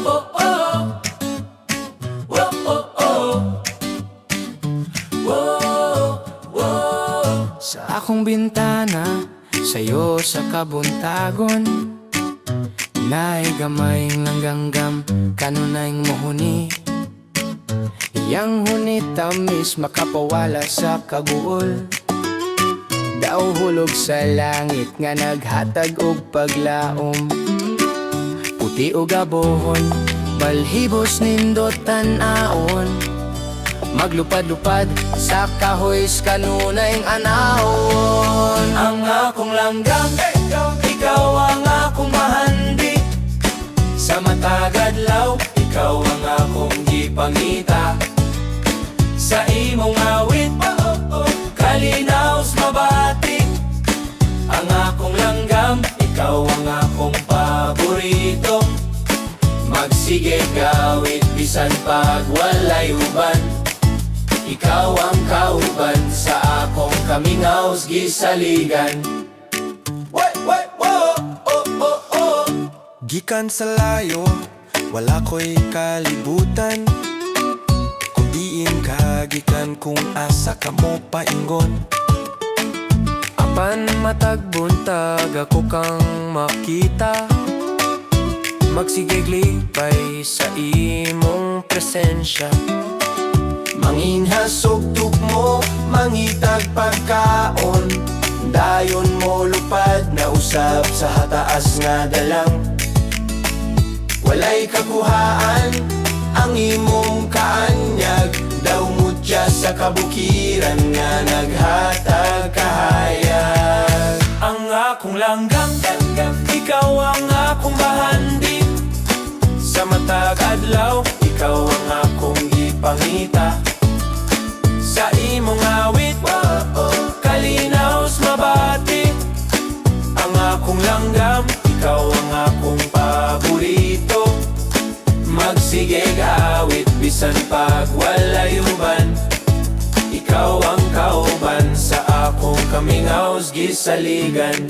oh, oh. Whoa, oh, oh. Whoa, whoa. Sa akong bintana, sayo sa kabuntagon, naay gamayng langganggam, kanunayng mohuni. Yang hunit tamis makapawala sa kaguol. Daw hulog sa langit nga naghatag og paglaom. Puti o gabohon, balhibos nindot tan-aon. Maglupad-lupad sa kahoys kanunayng anahon. Ang akong langgam, ikaw ang akong mahandi. Sa matag adlaw, ikaw ang akong gipangita. Sa imong awit, kalinaws mabati. Ang akong langgam, ikaw ang akong paborito. Magsige gawit bisan pag walay uban. Ikaw ang kauban sa akong kamingaws gisaligan. Wait, wait, whoa, oh, oh, oh. Gikan sa layo, wala ko'y kalibutan. Kung diin ka, gikan kung asa ka mo paingon. Apan matagbuntag ako kang makita. Magsigiglipay sa imong presensya. Manginhasog tugmo, mangitag pagkaon. Dayon mo lupad na usab sa hataas nga dalang. Walay kakuhaan ang imong kaanyag. Daw mutya sa kabukiran nga naghatag kahayag. Ang akong langgam, ikaw ang akong bahandi. Sa matag adlaw, ikaw ang akong gipangita. Sa imong awit, kalinaws mabati. Ang akong langgam, ikaw ang akong paborito. Magsige gawit bisan pag walay uban. Ikaw ang kauban sa akong kamingaws gisaligan.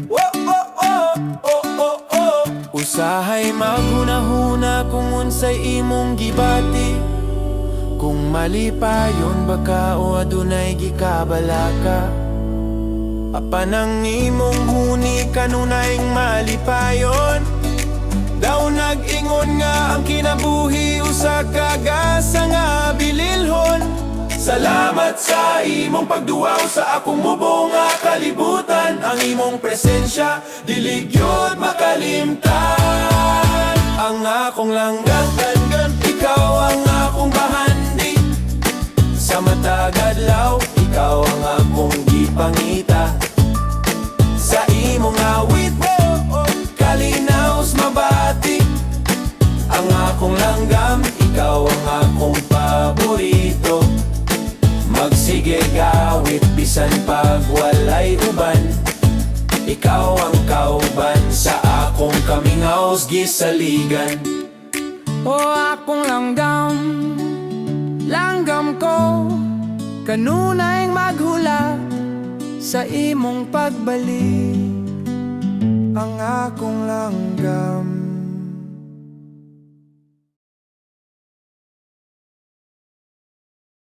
Whoa, oh, oh, oh, oh, oh. Usahay maghunahuna kung unsay imong gibati. Kung mali pa yun baka o adunay gikabalaka. Apan ang imong huni kanunayng mali pa yun. Daw nag-ingon nga ang kinabuhi usa kagasa nga bililhon. Salamat sa imong pagduaw sa akong mubo nga kalibutan. Ang imong presensya, diligyod makalimtan. Ang akong langgam, ikaw ang akong bahandi. Sa matag adlaw, ikaw ang akong gipangita. Sa imong awit, kalinaws mabati. Ang akong langgam, ikaw ang akong paborito. Magsige gawit bisan pag walay uban. Ikaw ang kauban sa akong kamingaws gisaligan. O akong langgam, langgam ko, kanunayng maghula sa imong pagbalik. Ang akong langgam,